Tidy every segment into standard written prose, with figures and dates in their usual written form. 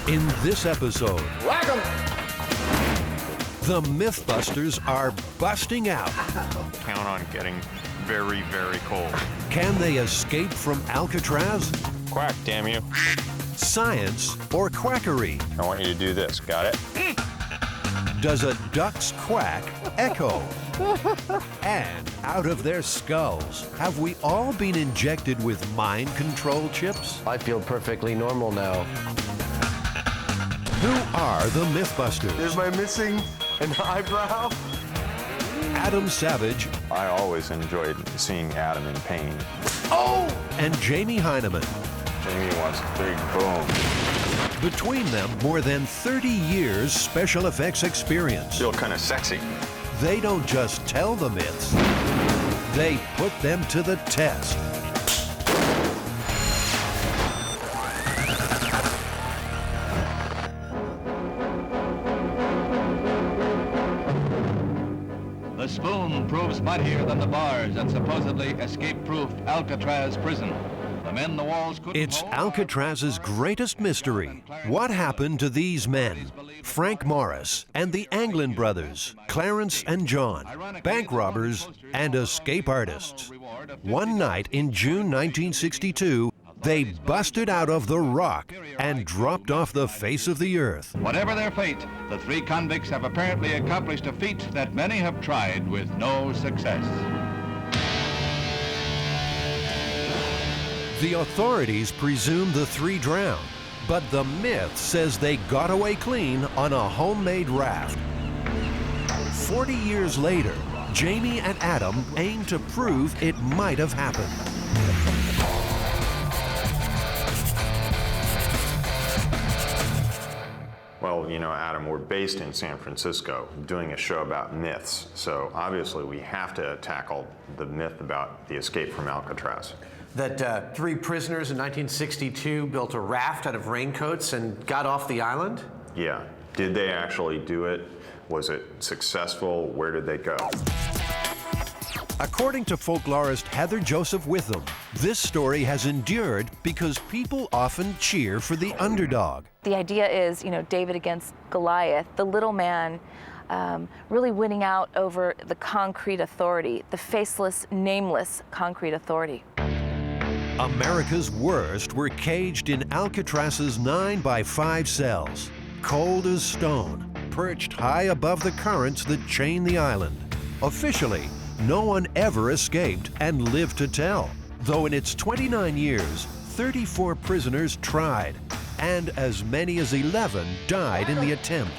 In this episode, Whack 'em! the Mythbusters are busting out. Count on getting very, very cold. Can they escape from Alcatraz? Quack, damn you. Science or quackery? I want you to do this, got it? Does a duck's quack echo? And out of their skulls, have we all been injected with mind control chips? I feel perfectly normal now. Who are the Mythbusters? Is my missing an eyebrow? Adam Savage I always enjoyed seeing Adam in pain. and Jamie Hyneman. Jamie wants a big boom. Between them, more than 30 years special effects experience. Feel kind of sexy. They don't just tell the myths, they put them to the test. The spoon proves mightier than the bars at supposedly escape-proof Alcatraz prison. The men the walls couldn't It's hold Alcatraz's greatest mystery. What happened to these men? Frank Morris and the Anglin brothers, Clarence and John, bank robbers and escape artists. One night in June 1962, they busted out of the rock and dropped off the face of the earth. Whatever their fate, the three convicts have apparently accomplished a feat that many have tried with no success. The authorities presume the three drowned, but the myth says they got away clean on a homemade raft. 40 years later, Jamie and Adam aim to prove it might have happened. Well, you know, Adam, we're based in San Francisco doing a show about myths. So obviously we have to tackle the myth about the escape from Alcatraz. That three prisoners in 1962 built a raft out of raincoats and got off the island? Yeah. Did they actually do it? Was it successful? Where did they go? According to folklorist Heather Joseph Witham, this story has endured because people often cheer for the underdog. The idea is, David against Goliath, the little man really winning out over the concrete authority, the faceless, nameless concrete authority. America's worst were caged in Alcatraz's 9x5 cells, cold as stone, perched high above the currents that chain the island. Officially, no one ever escaped and lived to tell, though in its 29 years, 34 prisoners tried, and as many as 11 died in the attempt.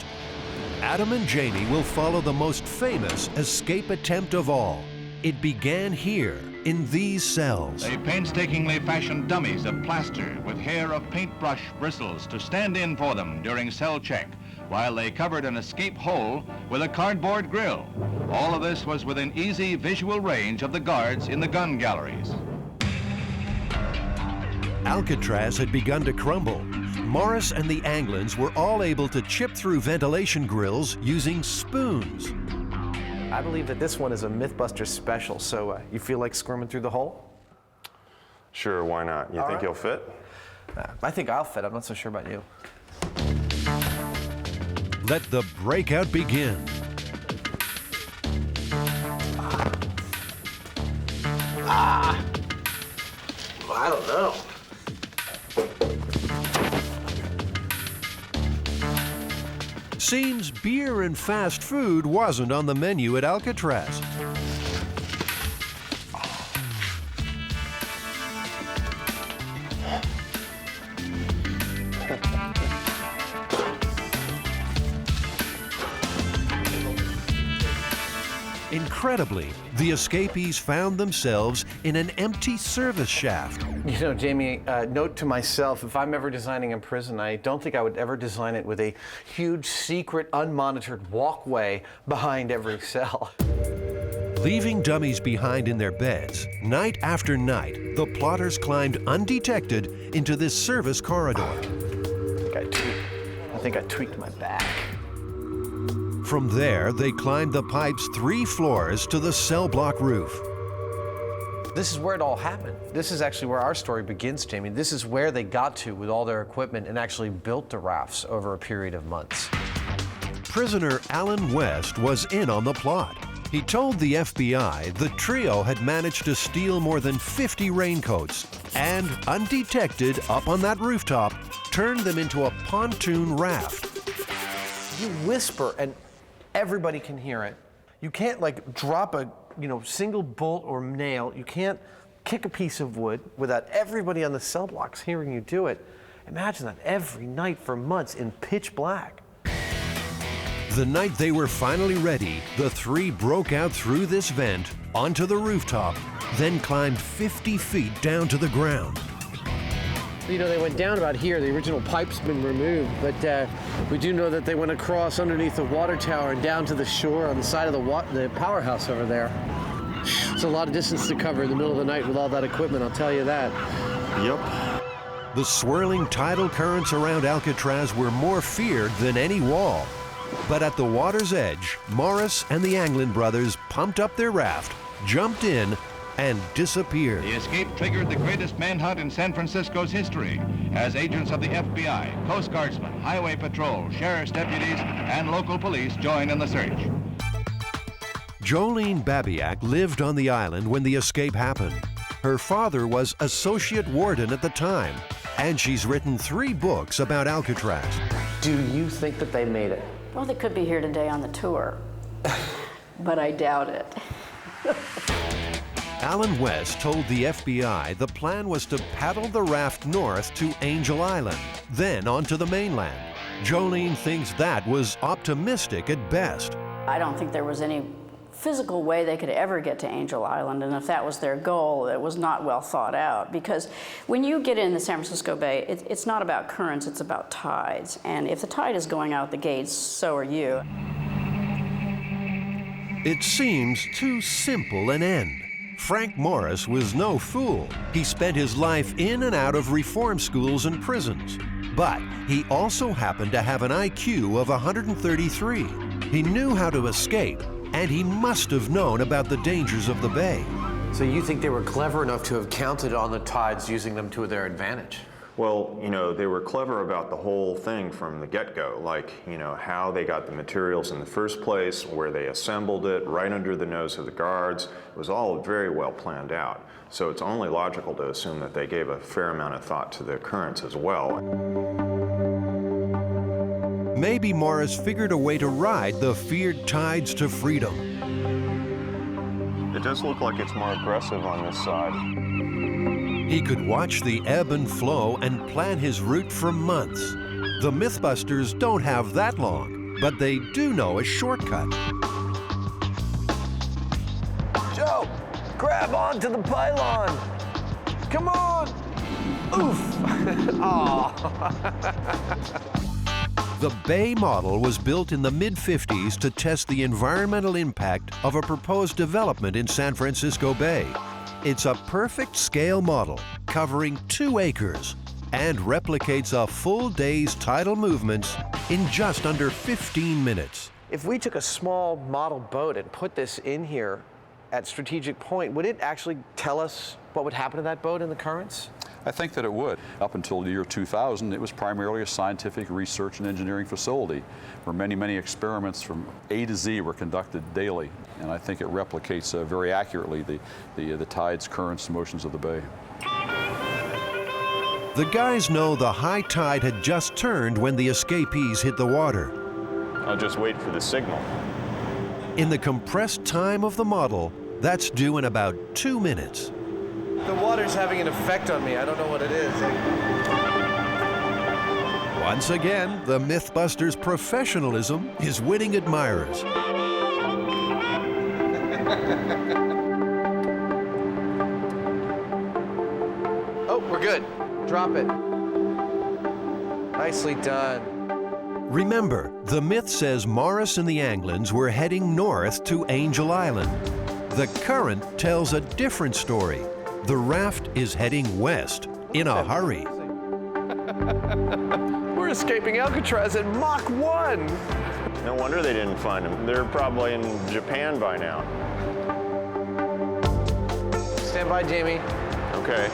Adam and Jamie will follow the most famous escape attempt of all. It began here, in these cells. They painstakingly fashioned dummies of plaster with hair of paintbrush bristles to stand in for them during cell check, while they covered an escape hole with a cardboard grill. All of this was within easy visual range of the guards in the gun galleries. Alcatraz had begun to crumble. Morris and the Anglins were all able to chip through ventilation grills using spoons. I believe that this one is a Mythbusters special, so you feel like squirming through the hole? Sure, why not? You think you'll fit? I think I'll fit. I'm not so sure about you. Let the breakout begin. Well, I don't know. Seems beer and fast food wasn't on the menu at Alcatraz. Incredibly, the escapees found themselves in an empty service shaft. You know, Jamie, note to myself, if I'm ever designing a prison, I don't think I would ever design it with a huge, secret, unmonitored walkway behind every cell. Leaving dummies behind in their beds, night after night, the plotters climbed undetected into this service corridor. I think I tweaked my back. From there, they climbed the pipe's 3 floors to the cell block roof. This is where it all happened. This is actually where our story begins, Jamie. This is where they got to with all their equipment and actually built the rafts over a period of months. Prisoner Alan West was in on the plot. He told the FBI the trio had managed to steal more than 50 raincoats and, undetected up on that rooftop, turned them into a pontoon raft. You whisper and everybody can hear it. You can't like drop a single bolt or nail. You can't kick a piece of wood without everybody on the cell blocks hearing you do it. Imagine that every night for months in pitch black. The night they were finally ready, the three broke out through this vent onto the rooftop, then climbed 50 feet down to the ground. They went down about here. The original pipe's been removed, but we do know that they went across underneath the water tower and down to the shore on the side of the powerhouse over there. It's a lot of distance to cover in the middle of the night with all that equipment, I'll tell you that. Yep. The swirling tidal currents around Alcatraz were more feared than any wall. But at the water's edge, Morris and the Anglin brothers pumped up their raft, jumped in, and disappeared. The escape triggered the greatest manhunt in San Francisco's history, as agents of the FBI, Coast Guardsmen, Highway Patrol, sheriff's deputies, and local police join in the search. Jolene Babiak lived on the island when the escape happened. Her father was associate warden at the time, and she's written 3 books about Alcatraz. Do you think that they made it? Well, they could be here today on the tour, but I doubt it. Alan West told the FBI the plan was to paddle the raft north to Angel Island, then onto the mainland. Jolene thinks that was optimistic at best. I don't think there was any physical way they could ever get to Angel Island, and if that was their goal, it was not well thought out, because when you get in the San Francisco Bay, it's not about currents, it's about tides, and if the tide is going out the gates, so are you. It seems too simple an end. Frank Morris was no fool. He spent his life in and out of reform schools and prisons. But he also happened to have an IQ of 133. He knew how to escape, and he must have known about the dangers of the bay. So you think they were clever enough to have counted on the tides, using them to their advantage? Well, they were clever about the whole thing from the get-go, like, how they got the materials in the first place, where they assembled it, right under the nose of the guards. It was all very well planned out. So it's only logical to assume that they gave a fair amount of thought to the currents as well. Maybe Morris figured a way to ride the feared tides to freedom. It does look like it's more aggressive on this side. He could watch the ebb and flow and plan his route for months. The Mythbusters don't have that long, but they do know a shortcut. Joe, grab onto the pylon. Come on. Oof. The Bay model was built in the mid-50s to test the environmental impact of a proposed development in San Francisco Bay. It's a perfect scale model covering 2 acres and replicates a full day's tidal movements in just under 15 minutes. If we took a small model boat and put this in here at Strategic Point, would it actually tell us what would happen to that boat in the currents? I think that it would. Up until the year 2000, it was primarily a scientific research and engineering facility where many, many experiments from A to Z were conducted daily. And I think it replicates very accurately the tides, currents, motions of the bay. The guys know the high tide had just turned when the escapees hit the water. I'll just wait for the signal. In the compressed time of the model, that's due in about 2 minutes. The water's having an effect on me. I don't know what it is. Once again, the Mythbusters' professionalism is winning admirers. Oh, we're good. Drop it. Nicely done. Remember, the myth says Morris and the Anglins were heading north to Angel Island. The current tells a different story. The raft is heading west in a hurry. We're escaping Alcatraz at Mach 1. No wonder they didn't find them. They're probably in Japan by now. Stand Stand by, Jamie. Okay.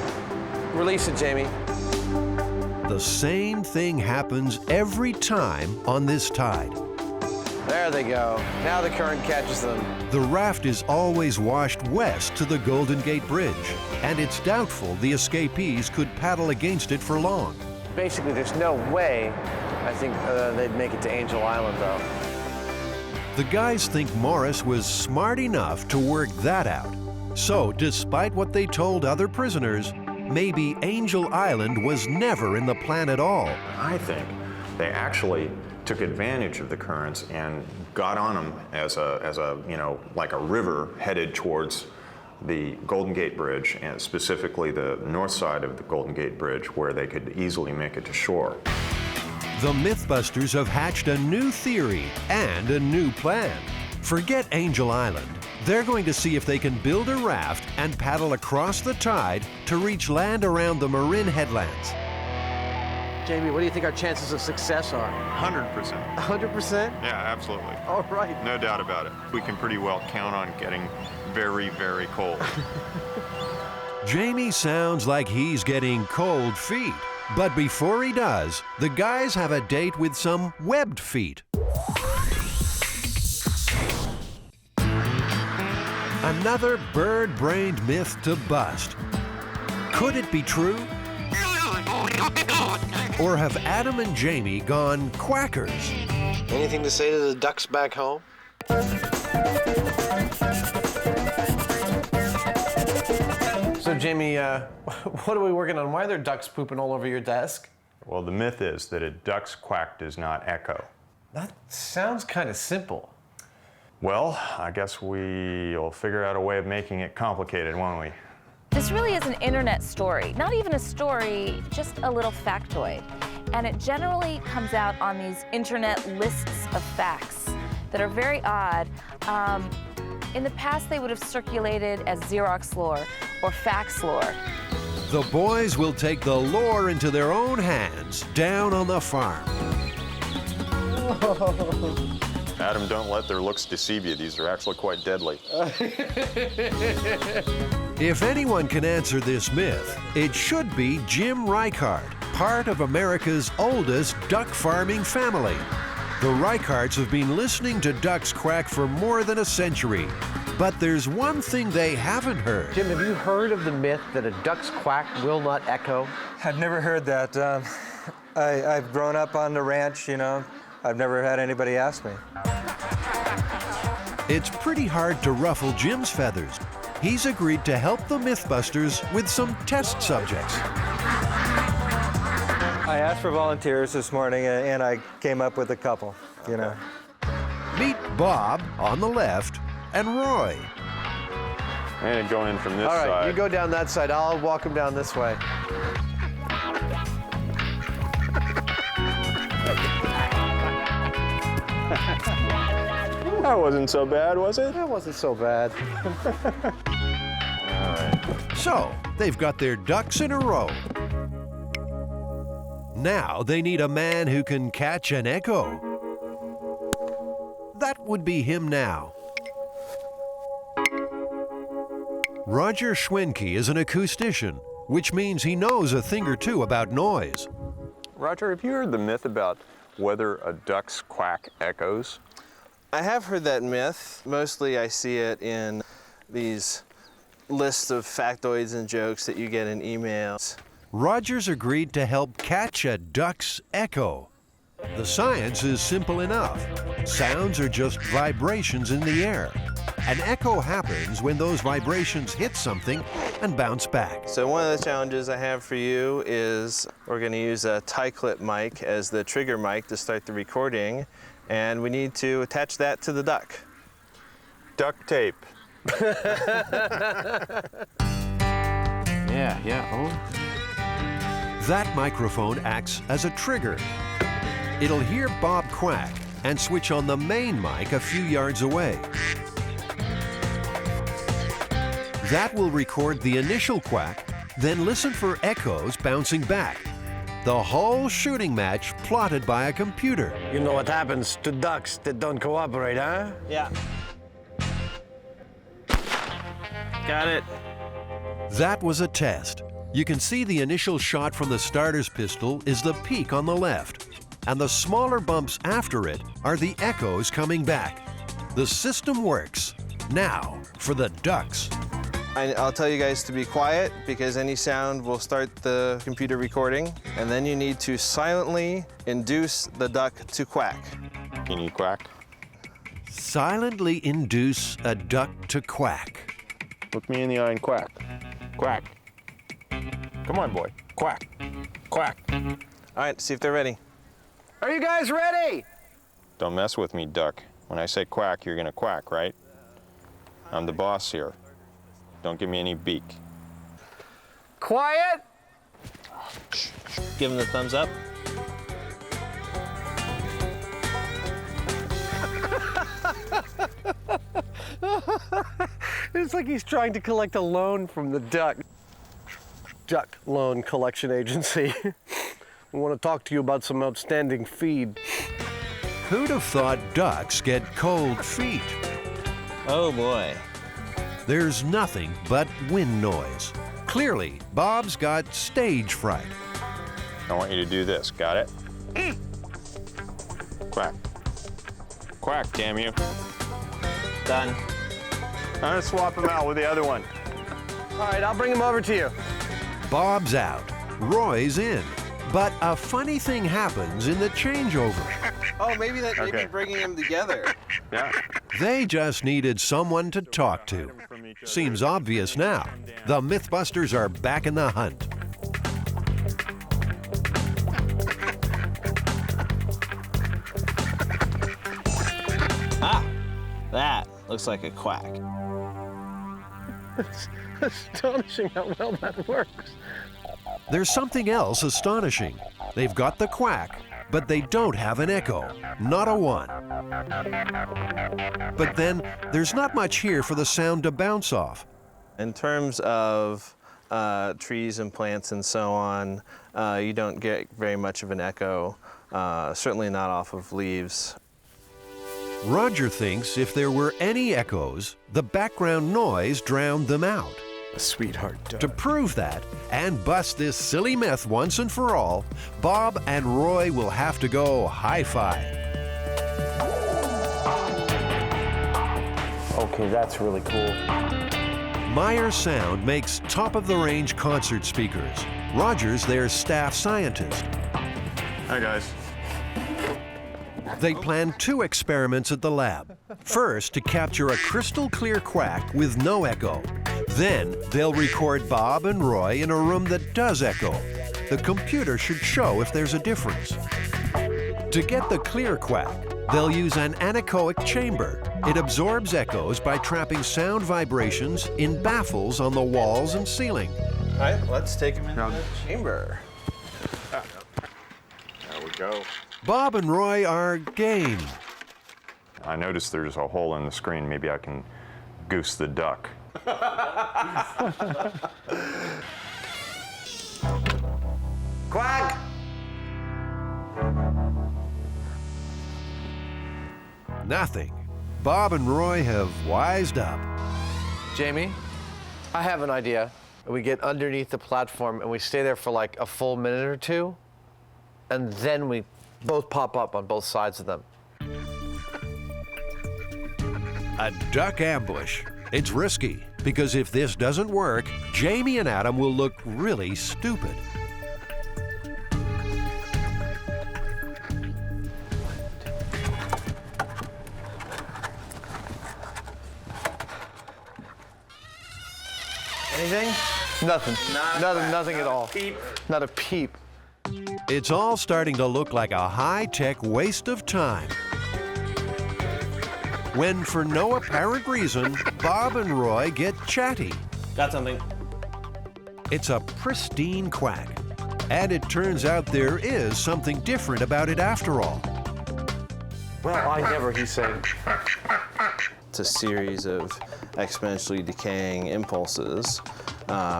Release it, Jamie. The same thing happens every time on this tide. There they go. Now the current catches them. The raft is always washed west to the Golden Gate Bridge, and it's doubtful the escapees could paddle against it for long. Basically, there's no way, I think, they'd make it to Angel Island, though. The guys think Morris was smart enough to work that out. So, despite what they told other prisoners, maybe Angel Island was never in the plan at all. I think they actually took advantage of the currents and got on them as a like a river headed towards the Golden Gate Bridge, and specifically the north side of the Golden Gate Bridge, where they could easily make it to shore. The Mythbusters have hatched a new theory and a new plan. Forget Angel Island. They're going to see if they can build a raft and paddle across the tide to reach land around the Marin headlands. Jamie, what do you think our chances of success are? 100%. 100%? Yeah, absolutely. All right. No doubt about it. We can pretty well count on getting very, very cold. Jamie sounds like he's getting cold feet. But before he does, the guys have a date with some webbed feet. Another bird-brained myth to bust. Could it be true? Or have Adam and Jamie gone quackers? Anything to say to the ducks back home? So, Jamie, what are we working on? Why are there ducks pooping all over your desk? Well, the myth is that a duck's quack does not echo. That sounds kind of simple. Well, I guess we'll figure out a way of making it complicated, won't we? This really is an internet story. Not even a story, just a little factoid. And it generally comes out on these internet lists of facts that are very odd. In the past, they would have circulated as Xerox lore or fax lore. The boys will take the lore into their own hands down on the farm. Adam, don't let their looks deceive you. These are actually quite deadly. If anyone can answer this myth, it should be Jim Reichart, part of America's oldest duck farming family. The Reicharts have been listening to ducks quack for more than a century. But there's one thing they haven't heard. Jim, have you heard of the myth that a duck's quack will not echo? I've never heard that. I've grown up on the ranch, you know. I've never had anybody ask me. It's pretty hard to ruffle Jim's feathers. He's agreed to help the Mythbusters with some test subjects. I asked for volunteers this morning, and I came up with a couple, you know. Meet Bob on the left and Roy. And going in from this All right, side. you go down that side. I'll walk him down this way. That wasn't so bad, was it? That wasn't so bad. So, they've got their ducks in a row. Now they need a man who can catch an echo. That would be him now. Roger Schwenke is an acoustician, which means he knows a thing or two about noise. Roger, have you heard the myth about whether a duck's quack echoes? I have heard that myth. Mostly I see it in these lists of factoids and jokes that you get in emails. Roger's agreed to help catch a duck's echo. The science is simple enough. Sounds are just vibrations in the air. An echo happens when those vibrations hit something and bounce back. So one of the challenges I have for you is we're going to use a tie clip mic as the trigger mic to start the recording, and we need to attach that to the duck. Duct tape. Yeah. Oh. That microphone acts as a trigger. It'll hear Bob quack and switch on the main mic a few yards away. That will record the initial quack, then listen for echoes bouncing back. The whole shooting match plotted by a computer. You know what happens to ducks that don't cooperate, huh? Yeah. Got it. That was a test. You can see the initial shot from the starter's pistol is the peak on the left, and the smaller bumps after it are the echoes coming back. The system works. Now for the ducks. I'll tell you guys to be quiet because any sound will start the computer recording, and then you need to silently induce the duck to quack. Can you quack? Silently induce a duck to quack. Look me in the eye and quack. Quack. Come on, boy. Quack. Quack. All right, see if they're ready. Are you guys ready? Don't mess with me, duck. When I say quack, you're gonna quack, right? I'm the boss here. Don't give me any beak. Quiet. Give them the thumbs up. It's like he's trying to collect a loan from the duck. Duck Loan Collection Agency. We want to talk to you about some outstanding feed. Who'd have thought ducks get cold feet? Oh boy. There's nothing but wind noise. Clearly, Bob's got stage fright. I want you to do this. Got it? Quack. Quack, damn you. Done. I'm gonna swap him out with the other one. All right, I'll bring him over to you. Bob's out. Roy's in. But a funny thing happens in the changeover. Oh, maybe that may be bringing them together. Yeah. They just needed someone to talk to. Seems obvious now. The Mythbusters are back in the hunt. Ah, that looks like a quack. It's astonishing how well that works. There's something else astonishing. They've got the quack, but they don't have an echo. Not a one. But then, there's not much here for the sound to bounce off. In terms of trees and plants and so on, you don't get very much of an echo, certainly not off of leaves. Roger thinks if there were any echoes, the background noise drowned them out. A sweetheart duck. To prove that, and bust this silly myth once and for all, Bob and Roy will have to go hi-fi. Okay, that's really cool. Meyer Sound makes top-of-the-range concert speakers. Roger's their staff scientist. Hi, guys. They plan 2 experiments at the lab. First, to capture a crystal-clear quack with no echo. Then, they'll record Bob and Roy in a room that does echo. The computer should show if there's a difference. To get the clear quack, they'll use an anechoic chamber. It absorbs echoes by trapping sound vibrations in baffles on the walls and ceiling. All right, let's take them into the chamber. There we go. Bob and Roy are game. I noticed there's a hole in the screen. Maybe I can goose the duck. Quack! Nothing. Bob and Roy have wised up. Jamie, I have an idea. We get underneath the platform and we stay there for like a full minute or two, and then we both pop up on both sides of them. A duck ambush. It's risky, because if this doesn't work, Jamie and Adam will look really stupid. Anything? Nothing. Nothing at all. Peep. Not a peep. It's all starting to look like a high-tech waste of time. When, for no apparent reason, Bob and Roy get chatty. Got something. It's a pristine quack. And it turns out there is something different about it after all. Well, I never, he's saying. It's a series of exponentially decaying impulses,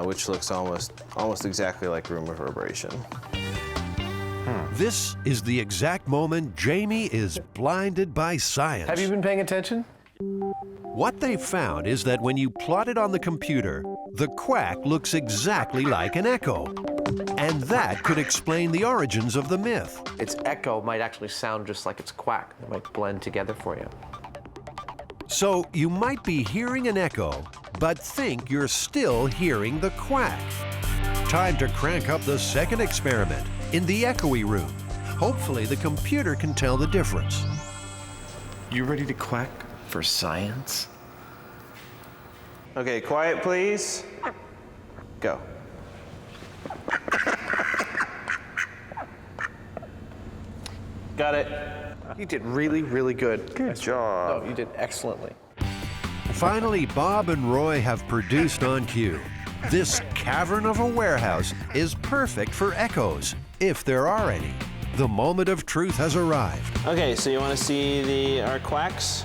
which looks almost exactly like room reverberation. This is the exact moment Jamie is blinded by science. Have you been paying attention? What they found is that when you plot it on the computer, the quack looks exactly like an echo. And that could explain the origins of the myth. Its echo might actually sound just like its quack. It might blend together for you. So you might be hearing an echo, but think you're still hearing the quack. Time to crank up the second experiment in the echoey room. Hopefully the computer can tell the difference. You ready to quack for science? Okay, quiet please. Go. Got it. You did really, really good. Good job. No, you did excellently. Finally, Bob and Roy have produced on cue. This cavern of a warehouse is perfect for echoes, if there are any. The moment of truth has arrived. Okay, so you want to see our quacks?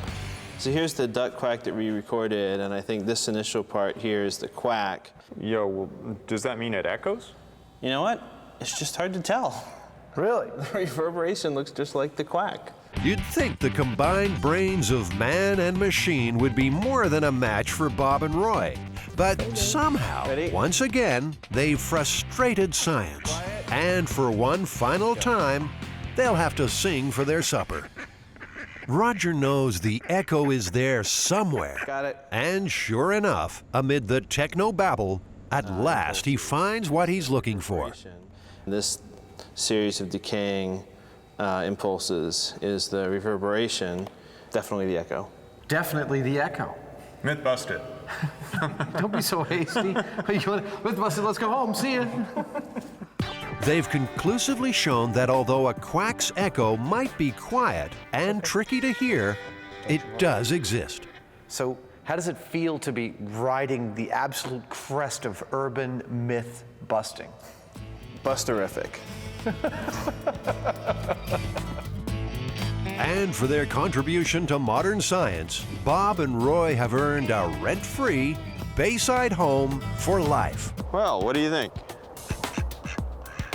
So here's the duck quack that we recorded, and I think this initial part here is the quack. Yo, well, does that mean it echoes? You know what? It's just hard to tell. Really? The reverberation looks just like the quack. You'd think the combined brains of man and machine would be more than a match for Bob and Roy. But somehow, once again, they've frustrated science. And for one final time, they'll have to sing for their supper. Roger knows the echo is there somewhere. Got it. And sure enough, amid the techno babble, at last he finds what he's looking for. This series of decaying impulses is the reverberation, definitely the echo. Definitely the echo. Mythbusted. Don't be so hasty. Mythbusted, let's go home. See ya. They've conclusively shown that although a quack's echo might be quiet and tricky to hear, it does exist. So how does it feel to be riding the absolute crest of urban myth busting? Busterific. And for their contribution to modern science, Bob and Roy have earned a rent-free Bayside home for life. Well, what do you think?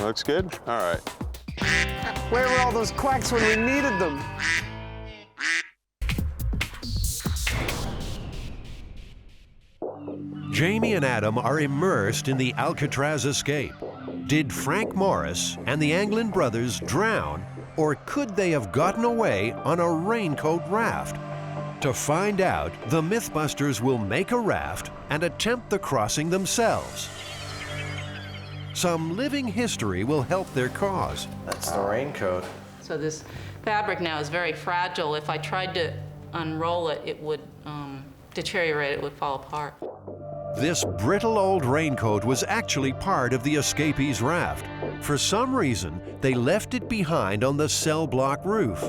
Looks good? All right. Where were all those quacks when we needed them? Jamie and Adam are immersed in the Alcatraz escape. Did Frank Morris and the Anglin brothers drown, or could they have gotten away on a raincoat raft? To find out, the Mythbusters will make a raft and attempt the crossing themselves. Some living history will help their cause. That's the raincoat. So this fabric now is very fragile. If I tried to unroll it, it would deteriorate, it would fall apart. This brittle old raincoat was actually part of the escapees' raft. For some reason, they left it behind on the cell block roof.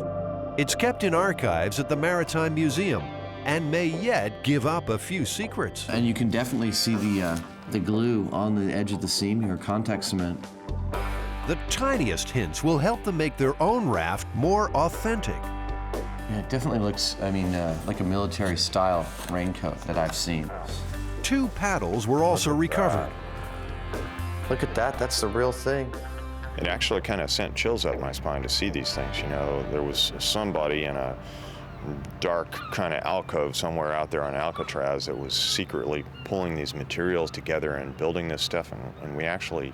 It's kept in archives at the Maritime Museum and may yet give up a few secrets. And you can definitely see the glue on the edge of the seam here, contact cement. The tiniest hints will help them make their own raft more authentic. Yeah, it definitely looks, like a military-style raincoat that I've seen. 2 paddles were also recovered. Look at that, that's the real thing. It actually kind of sent chills up my spine to see these things, you know. There was somebody in a dark kind of alcove somewhere out there on Alcatraz that was secretly pulling these materials together and building this stuff, and we actually,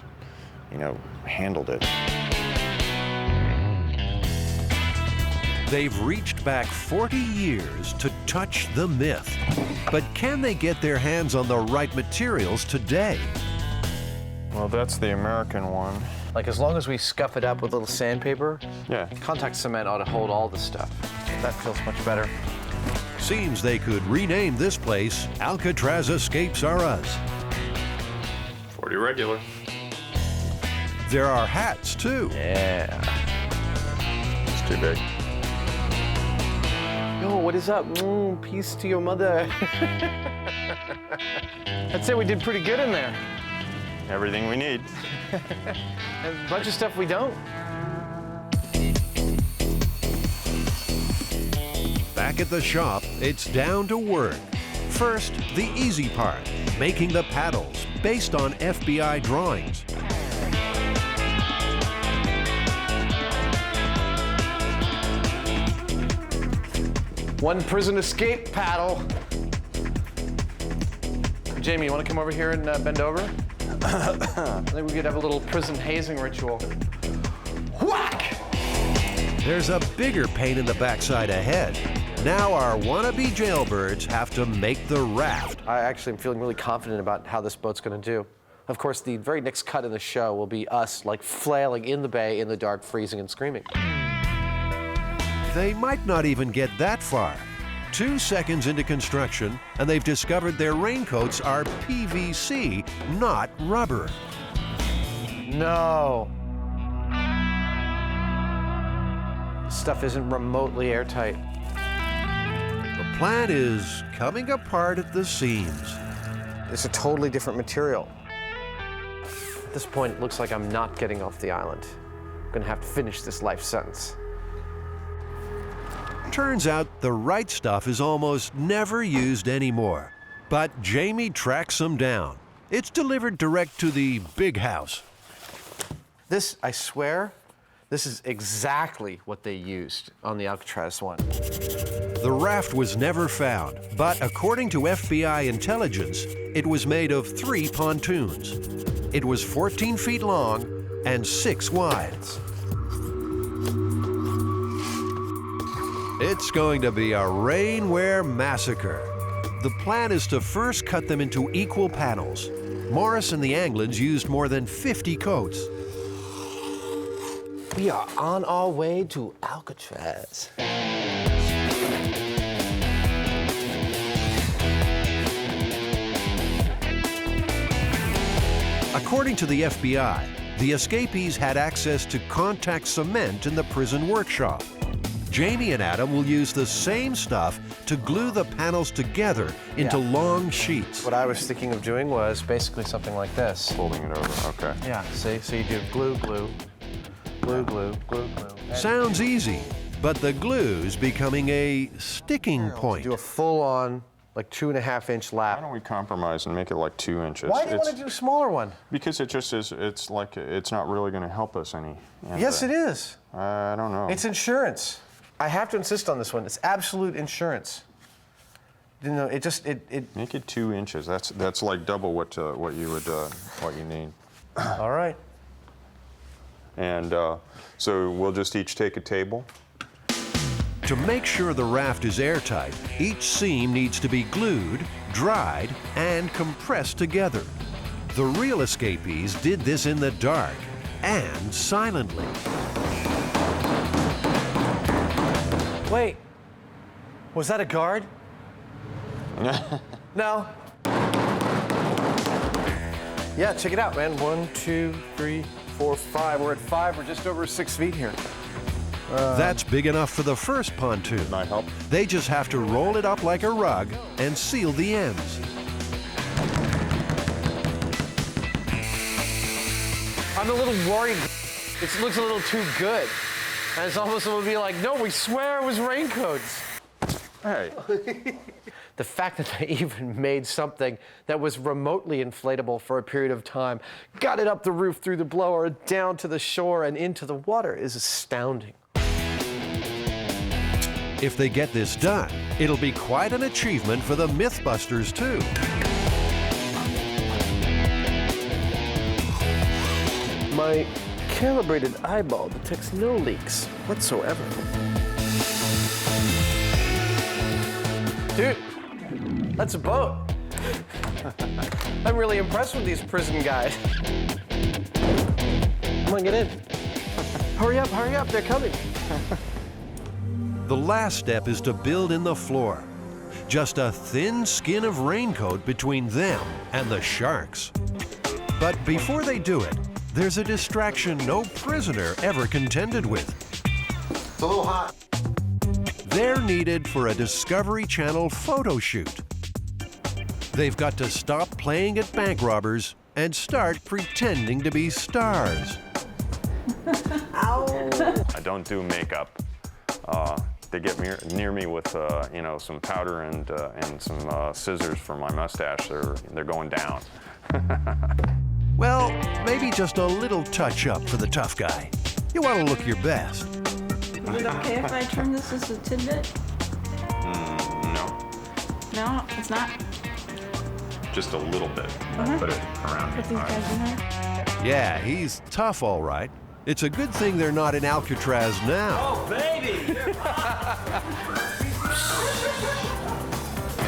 handled it. They've reached back 40 years to touch the myth. But can they get their hands on the right materials today? Well, that's the American one. Like, as long as we scuff it up with a little sandpaper, Yeah. contact cement ought to hold all the stuff. That feels much better. Seems they could rename this place Alcatraz Escapes Are Us. 40 regular. There are hats, too. Yeah. It's too big. Yo, what is up? Peace to your mother. I'd say we did pretty good in there. Everything we need. And a bunch of stuff we don't. Back at the shop, it's down to work. First, the easy part, making the paddles based on FBI drawings. One prison escape paddle. Jamie, you want to come over here and bend over? I think we could have a little prison hazing ritual. Whack! There's a bigger pain in the backside ahead. Now our wannabe jailbirds have to make the raft. I actually am feeling really confident about how this boat's going to do. Of course, the very next cut in the show will be us like flailing in the bay in the dark, freezing and screaming. They might not even get that far. 2 seconds into construction, and they've discovered their raincoats are PVC, not rubber. No. This stuff isn't remotely airtight. The plan is coming apart at the seams. It's a totally different material. At this point, it looks like I'm not getting off the island. I'm gonna have to finish this life sentence. Turns out the right stuff is almost never used anymore. But Jamie tracks them down. It's delivered direct to the big house. This, I swear, this is exactly what they used on the Alcatraz one. The raft was never found, but according to FBI intelligence, it was made of 3 pontoons. It was 14 feet long and 6 wide. It's going to be a rainwear massacre. The plan is to first cut them into equal panels. Morris and the Anglins used more than 50 coats. We are on our way to Alcatraz. According to the FBI, the escapees had access to contact cement in the prison workshop. Jamie and Adam will use the same stuff to glue the panels together into long sheets. What I was thinking of doing was basically something like this. Folding it over, okay. Yeah, see? So you do glue, glue, glue, glue, glue, glue. Sounds easy, but the glue's becoming a sticking point. Do a full-on, like 2.5-inch lap. Why don't we compromise and make it like 2 inches? Why do you want to do a smaller one? Because it just is, it's like, it's not really going to help us any. Yes, it is. I don't know. It's insurance. I have to insist on this one. It's absolute insurance. You know, it just, it Make it 2 inches. That's like double what you need. All right. And so we'll just each take a table. To make sure the raft is airtight, each seam needs to be glued, dried, and compressed together. The real escapees did this in the dark and silently. Wait, was that a guard? No. Yeah, check it out, man. 1, 2, 3, 4, 5. We're at 5. We're just over 6 feet here. That's big enough for the first pontoon. Can I help? They just have to roll it up like a rug and seal the ends. I'm a little worried. It looks a little too good. And it's almost going to be like, no, we swear it was raincoats. Hey. The fact that they even made something that was remotely inflatable for a period of time, got it up the roof through the blower, down to the shore and into the water is astounding. If they get this done, it'll be quite an achievement for the Mythbusters, too. My calibrated eyeball detects no leaks whatsoever. Dude, that's a boat. I'm really impressed with these prison guys. Come on, get in. Hurry up, they're coming. The last step is to build in the floor. Just a thin skin of raincoat between them and the sharks. But before they do it, there's a distraction no prisoner ever contended with. It's a little hot. They're needed for a Discovery Channel photo shoot. They've got to stop playing at bank robbers and start pretending to be stars. Ow. I don't do makeup. They get near me with some powder and some scissors for my mustache. They're going down. Well, maybe just a little touch-up for the tough guy. You want to look your best. Is it okay if I turn this as a tidbit? No, No, it's not. just a little bit. Put it around Put the these eye. guys in there. Yeah, he's tough, all right. It's a good thing they're not in Alcatraz now. Oh, baby!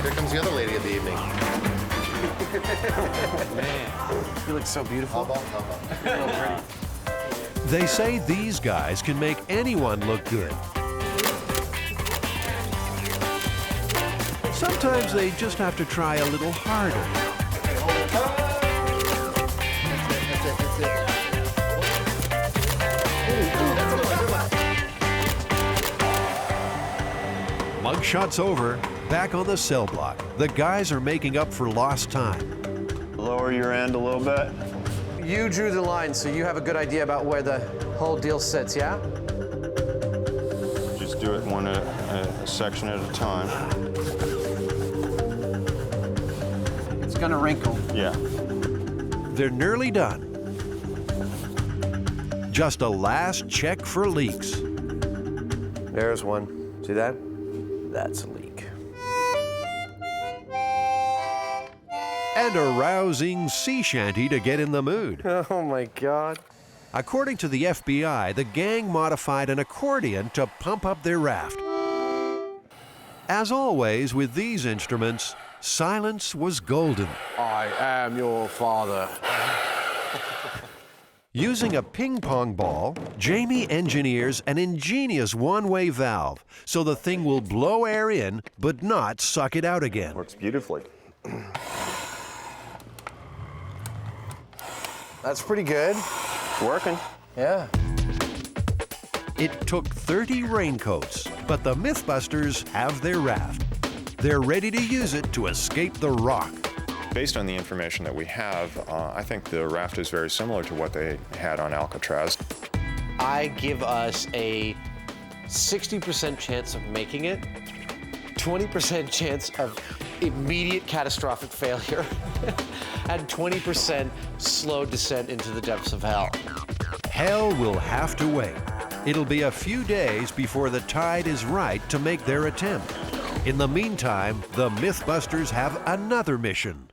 Here comes the other lady of the evening. Man, You look so beautiful. They say these guys can make anyone look good. Sometimes they just have to try a little harder. Mugshot's over. Back on the cell block. The guys are making up for lost time. Lower your end a little bit. You drew the line, so you have a good idea about where the whole deal sits, yeah? Just do it one a section at a time. It's gonna wrinkle. Yeah. They're nearly done. Just a last check for leaks. There's one. See that? That's a leak. And a rousing sea shanty to get in the mood. Oh my God. According to the FBI, the gang modified an accordion to pump up their raft. As always with these instruments, silence was golden. I am your father. Using a ping pong ball, Jamie engineers an ingenious one-way valve so the thing will blow air in but not suck it out again. Works beautifully. That's pretty good. Working. Yeah. It took 30 raincoats, but the Mythbusters have their raft. They're ready to use it to escape the rock. Based on the information that we have, I think the raft is very similar to what they had on Alcatraz. I give us a 60% chance of making it, 20% chance of immediate catastrophic failure, and 20% slow descent into the depths of hell. Hell will have to wait. It'll be a few days before the tide is right to make their attempt. In the meantime, the Mythbusters have another mission.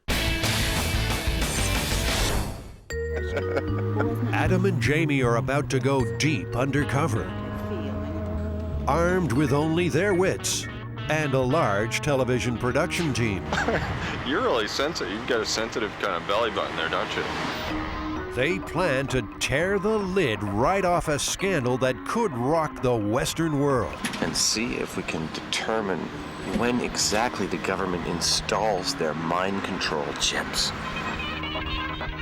Adam and Jamie are about to go deep undercover, armed with only their wits and a large television production team. You're really sensitive. You've got a sensitive kind of belly button there, don't you? They plan to tear the lid right off a scandal that could rock the Western world. And see if we can determine when exactly the government installs their mind control chips.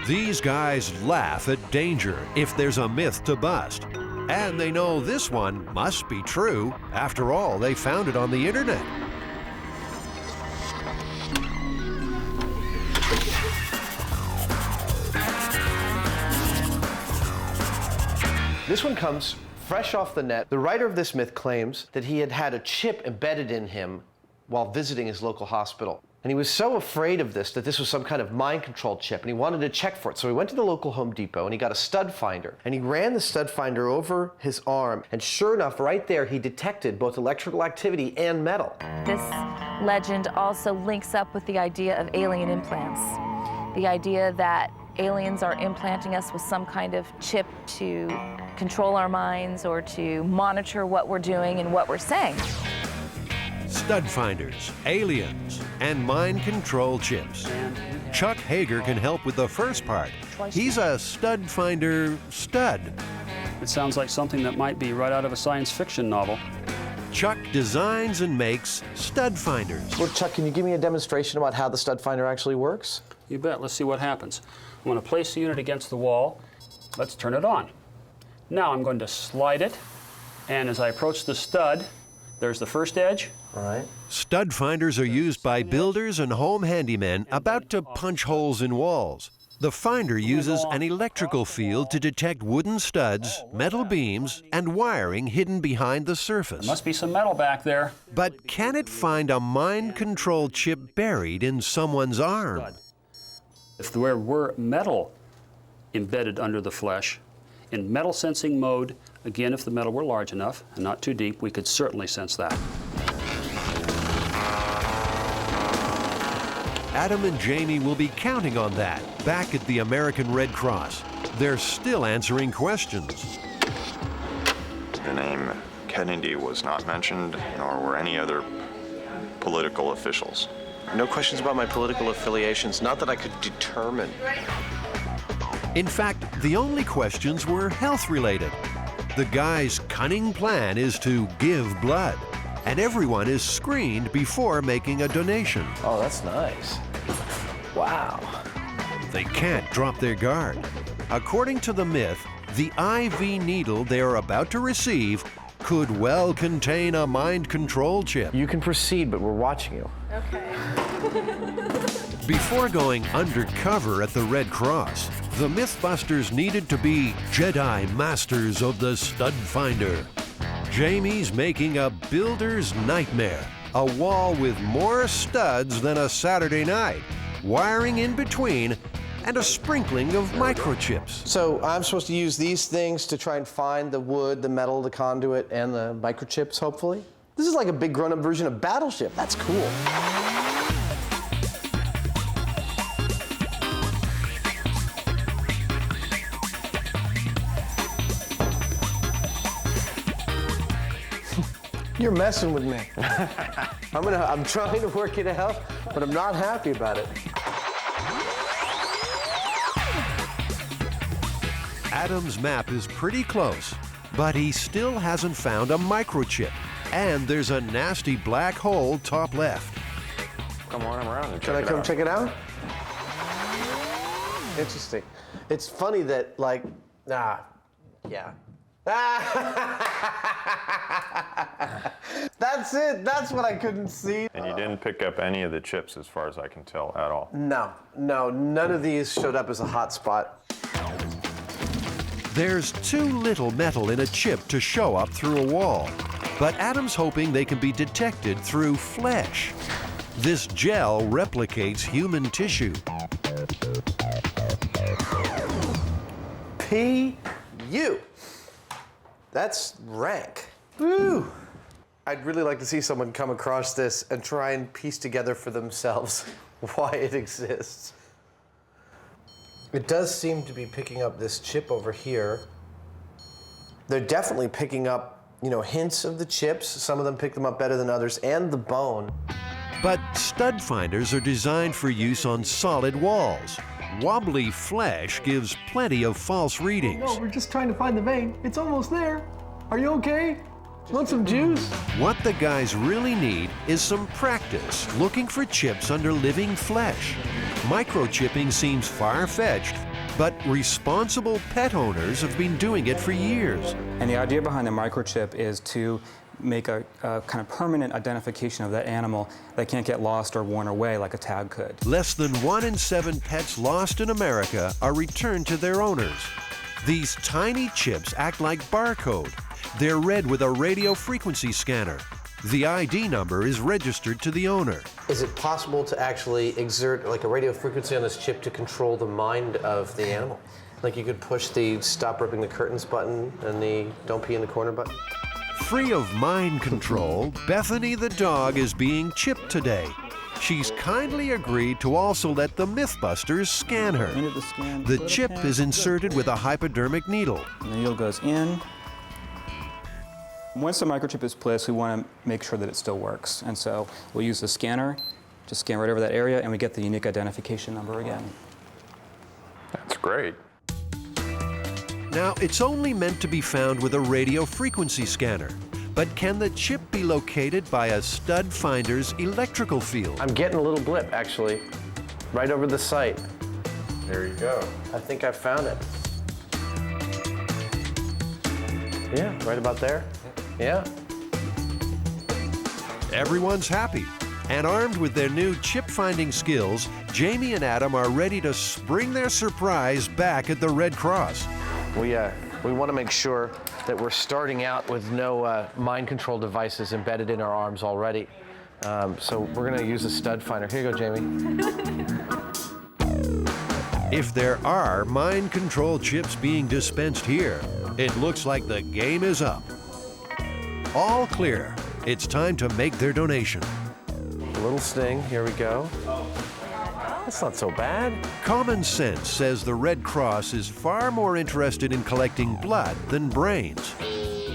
These guys laugh at danger if there's a myth to bust. And they know this one must be true. After all, they found it on the internet. This one comes fresh off the net. The writer of this myth claims that he had had a chip embedded in him while visiting his local hospital. And he was so afraid of this, that this was some kind of mind control chip, and he wanted to check for it. So he went to the local Home Depot and he got a stud finder. And he ran the stud finder over his arm. And sure enough, right there, he detected both electrical activity and metal. This legend also links up with the idea of alien implants. The idea that aliens are implanting us with some kind of chip to control our minds or to monitor what we're doing and what we're saying. Stud finders, aliens, and mind control chips. Chuck Hager can help with the first part. He's a stud finder stud. It sounds like something that might be right out of a science fiction novel. Chuck designs and makes stud finders. Well, Chuck, can you give me a demonstration about how the stud finder actually works? You bet. Let's see what happens. I'm going to place the unit against the wall. Let's turn it on. Now I'm going to slide it, and as I approach the stud, there's the first edge. All right. Stud finders are used by builders and home handymen about to punch holes in walls. The finder uses an electrical field to detect wooden studs, metal beams, and wiring hidden behind the surface. There must be some metal back there. But can it find a mind control chip buried in someone's arm? If there were metal embedded under the flesh, in metal sensing mode, again, if the metal were large enough and not too deep, we could certainly sense that. Adam and Jamie will be counting on that back at the American Red Cross. They're still answering questions. The name Kennedy was not mentioned, nor were any other political officials. No questions about my political affiliations, not that I could determine. In fact, the only questions were health-related. The guy's cunning plan is to give blood, and everyone is screened before making a donation. Oh, that's nice. Wow. They can't drop their guard. According to the myth, the IV needle they are about to receive could well contain a mind control chip. You can proceed, but we're watching you. Okay. Before going undercover at the Red Cross, the Mythbusters needed to be Jedi masters of the stud finder. Jamie's making a builder's nightmare, a wall with more studs than a Saturday night, wiring in between, and a sprinkling of microchips. So I'm supposed to use these things to try and find the wood, the metal, the conduit, and the microchips, hopefully? This is like a big grown-up version of Battleship. That's cool. You're messing with me. I'm trying to work it out, but I'm not happy about it. Adam's map is pretty close, but he still hasn't found a microchip. And there's a nasty black hole top left. Come on around and Can I come check it out? Interesting. It's funny that, like, yeah. That's it. That's what I couldn't see. And you didn't pick up any of the chips, as far as I can tell, at all. No, none of these showed up as a hot spot. There's too little metal in a chip to show up through a wall, but Adam's hoping they can be detected through flesh. This gel replicates human tissue. P.U. That's rank. Woo! I'd really like to see someone come across this and try and piece together for themselves why it exists. It does seem to be picking up this chip over here. They're definitely picking up, hints of the chips. Some of them pick them up better than others, and the bone. But stud finders are designed for use on solid walls. Wobbly flesh gives plenty of false readings. No, we're just trying to find the vein. It's almost there. Are you okay? Want some juice? What the guys really need is some practice looking for chips under living flesh. Microchipping seems far-fetched, but responsible pet owners have been doing it for years. And the idea behind the microchip is to make a kind of permanent identification of that animal that can't get lost or worn away like a tag could. Less than 1 in 7 pets lost in America are returned to their owners. These tiny chips act like barcode. They're read with a radio frequency scanner. The ID number is registered to the owner. Is it possible to actually exert like a radio frequency on this chip to control the mind of the animal? Like you could push the stop ripping the curtains button and the don't pee in the corner button? Free of mind control, Bethany the dog is being chipped today. She's kindly agreed to also let the Mythbusters scan her. The chip is inserted with a hypodermic needle. And the needle goes in. Once the microchip is placed, we want to make sure that it still works. And so we'll use the scanner to scan right over that area, and we get the unique identification number again. That's great. Now, it's only meant to be found with a radio frequency scanner. But can the chip be located by a stud finder's electrical field? I'm getting a little blip, actually, right over the site. There you go. I think I found it. Yeah, right about there. Yeah. Everyone's happy. And armed with their new chip-finding skills, Jamie and Adam are ready to spring their surprise back at the Red Cross. We want to make sure that we're starting out with no mind control devices embedded in our arms already. So we're going to use a stud finder. Here you go, Jamie. If there are mind control chips being dispensed here, it looks like the game is up. All clear. It's time to make their donation. A little sting. Here we go. That's not so bad. Common sense says the Red Cross is far more interested in collecting blood than brains,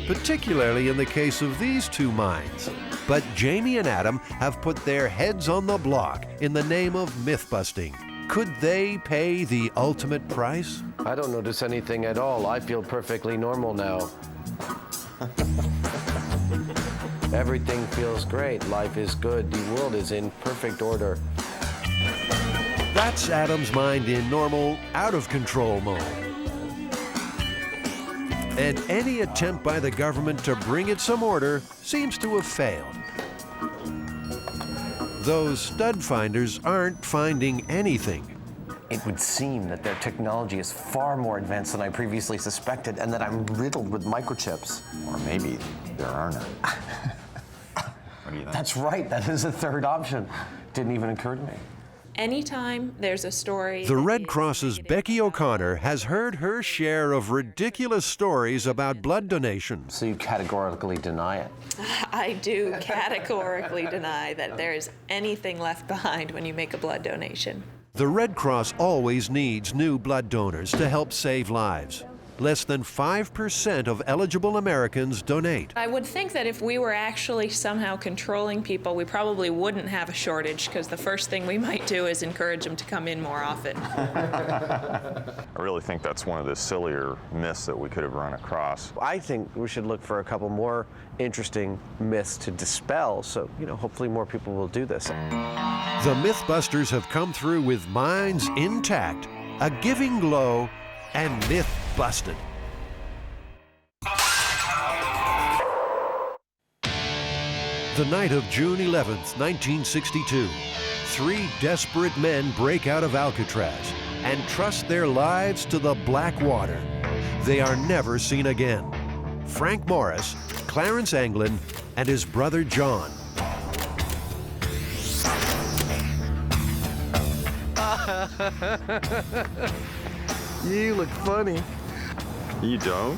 particularly in the case of these two mines. But Jamie and Adam have put their heads on the block in the name of myth-busting. Could they pay the ultimate price? I don't notice anything at all. I feel perfectly normal now. Everything feels great. Life is good. The world is in perfect order. That's Adam's mind in normal, out-of-control mode. And any attempt by the government to bring it some order seems to have failed. Those stud finders aren't finding anything. It would seem that their technology is far more advanced than I previously suspected, and that I'm riddled with microchips. Or maybe there are none. What do you think? That's right. That is a third option. Didn't even occur to me. Anytime there's a story... The Red Cross's Becky O'Connor has heard her share of ridiculous stories about blood donation. So you categorically deny it? I do categorically deny that there is anything left behind when you make a blood donation. The Red Cross always needs new blood donors to help save lives. Less than 5% of eligible Americans donate. I would think that if we were actually somehow controlling people, we probably wouldn't have a shortage, because the first thing we might do is encourage them to come in more often. I really think that's one of the sillier myths that we could have run across. I think we should look for a couple more interesting myths to dispel, so, hopefully more people will do this. The Mythbusters have come through with minds intact, a giving glow, and myth busted. The night of June 11th, 1962, 3 desperate men break out of Alcatraz and trust their lives to the black water. They are never seen again. Frank Morris, Clarence Anglin, and his brother John. You look funny. You don't?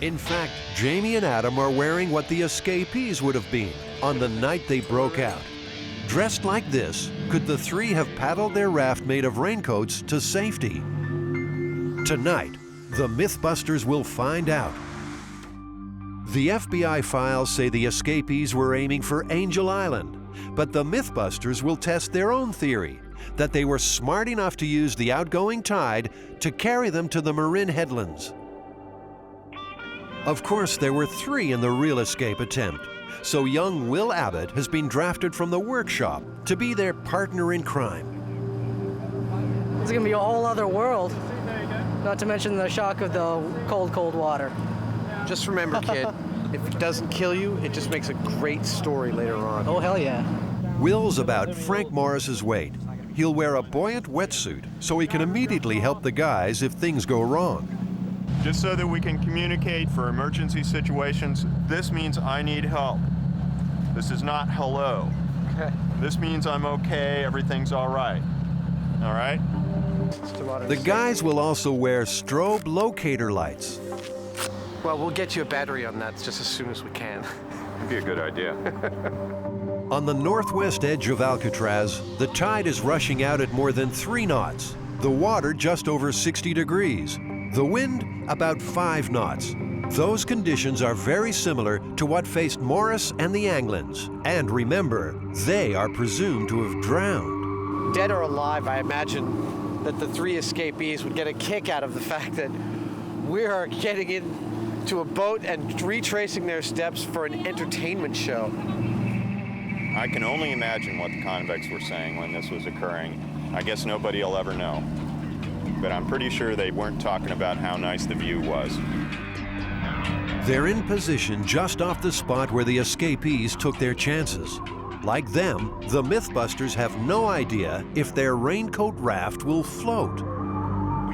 In fact, Jamie and Adam are wearing what the escapees would have been on the night they broke out. Dressed like this, could the 3 have paddled their raft made of raincoats to safety? Tonight, the Mythbusters will find out. The FBI files say the escapees were aiming for Angel Island, but the Mythbusters will test their own theory, that they were smart enough to use the outgoing tide to carry them to the Marin Headlands. Of course, there were 3 in the real escape attempt, so young Will Abbott has been drafted from the workshop to be their partner in crime. It's gonna be a whole other world, not to mention the shock of the cold, cold water. Just remember, kid, if it doesn't kill you, it just makes a great story later on. Oh, hell yeah. Will's about Frank Morris's weight. He'll wear a buoyant wetsuit so he can immediately help the guys if things go wrong. Just so that we can communicate for emergency situations, this means I need help. This is not hello. Okay. This means I'm okay, everything's all right. All right? The guys will also wear strobe locator lights. Well, we'll get you a battery on that just as soon as we can. It'd be a good idea. On the northwest edge of Alcatraz, the tide is rushing out at more than 3 knots. The water just over 60 degrees. The wind about 5 knots. Those conditions are very similar to what faced Morris and the Anglins. And remember, they are presumed to have drowned. Dead or alive, I imagine that the 3 escapees would get a kick out of the fact that we are getting into a boat and retracing their steps for an entertainment show. I can only imagine what the convicts were saying when this was occurring. I guess nobody will ever know. But I'm pretty sure they weren't talking about how nice the view was. They're in position just off the spot where the escapees took their chances. Like them, the Mythbusters have no idea if their raincoat raft will float.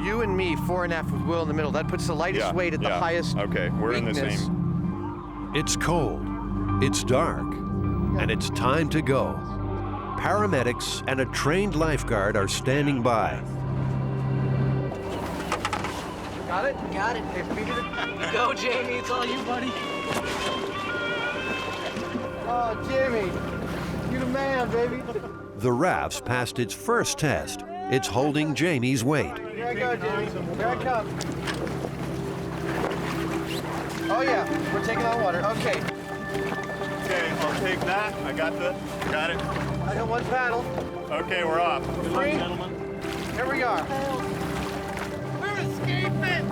You and me, 4 and F with Will in the middle. That puts the lightest weight at the highest Okay, we're weakness. in the same. It's cold, it's dark, and it's time to go. Paramedics and a trained lifeguard are standing by. Got it? Got it. Go, Jamie. It's all you, buddy. Oh, Jamie. You're the man, baby. The raft's passed its first test, It's holding Jamie's weight. Here I go, Jamie. Here I come. Oh yeah, we're taking on water. Okay. Okay, I'll take that. I got it. I got one paddle. Okay, we're off. Good luck, gentlemen. Here we are. We're escaping!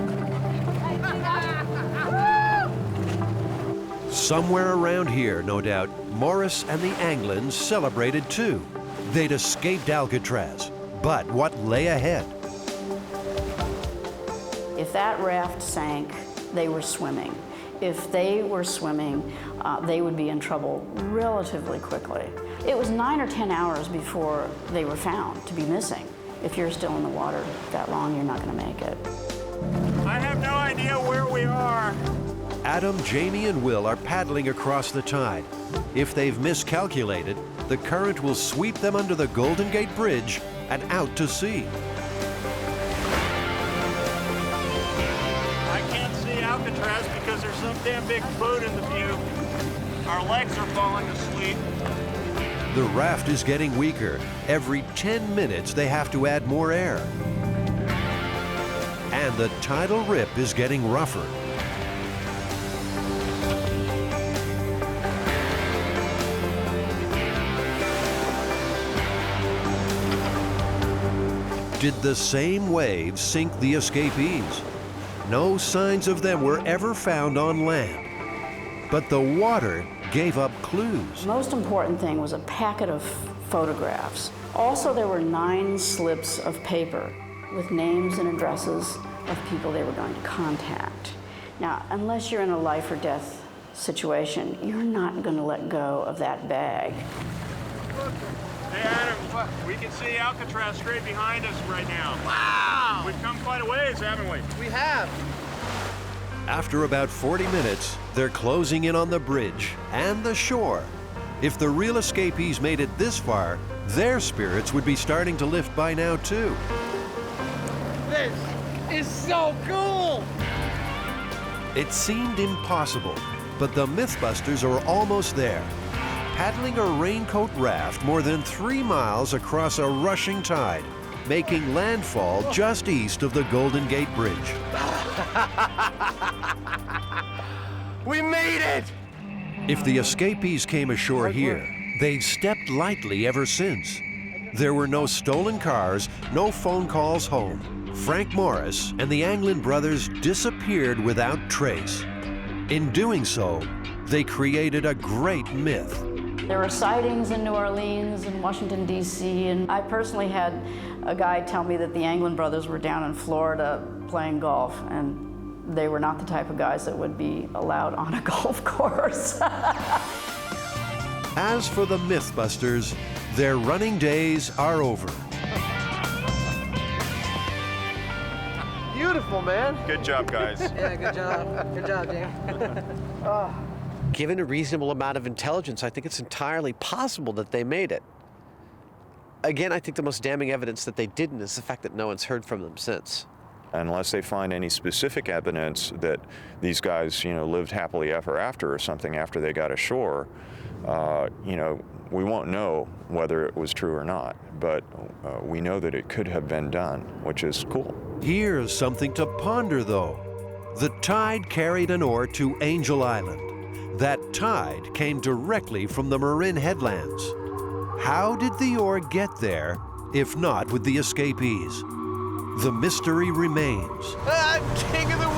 Somewhere around here, no doubt, Morris and the Anglins celebrated too. They'd escaped Alcatraz. But what lay ahead? If that raft sank, they were swimming. If they were swimming, they would be in trouble relatively quickly. It was 9 or 10 hours before they were found to be missing. If you're still in the water that long, you're not going to make it. I have no idea where we are. Adam, Jamie, and Will are paddling across the tide. If they've miscalculated, the current will sweep them under the Golden Gate Bridge and out to sea. I can't see Alcatraz because there's some damn big boat in the view. Our legs are falling asleep. The raft is getting weaker. Every 10 minutes, they have to add more air. And the tidal rip is getting rougher. Did the same waves sink the escapees? No signs of them were ever found on land. But the water gave up clues. The most important thing was a packet of photographs. Also, there were 9 slips of paper with names and addresses of people they were going to contact. Now, unless you're in a life or death situation, you're not going to let go of that bag. Hey, Adam, we can see Alcatraz straight behind us right now. Wow! We've come quite a ways, haven't we? We have. After about 40 minutes, they're closing in on the bridge and the shore. If the real escapees made it this far, their spirits would be starting to lift by now, too. This is so cool! It seemed impossible, but the Mythbusters are almost there, paddling a raincoat raft more than 3 miles across a rushing tide, making landfall just east of the Golden Gate Bridge. We made it! If the escapees came ashore here, they've stepped lightly ever since. There were no stolen cars, no phone calls home. Frank Morris and the Anglin brothers disappeared without trace. In doing so, they created a great myth. There were sightings in New Orleans and Washington, D.C., and I personally had a guy tell me that the Anglin brothers were down in Florida playing golf, and they were not the type of guys that would be allowed on a golf course. As for the Mythbusters, their running days are over. Beautiful, man. Good job, guys. Yeah, good job. Good job, James. Given a reasonable amount of intelligence, I think it's entirely possible that they made it. Again, I think the most damning evidence that they didn't is the fact that no one's heard from them since. Unless they find any specific evidence that these guys, lived happily ever after or something after they got ashore, we won't know whether it was true or not. But we know that it could have been done, which is cool. Here's something to ponder, though. The tide carried an oar to Angel Island. That tide came directly from the Marin headlands. How did the oar get there, if not with the escapees? The mystery remains. I'm king of the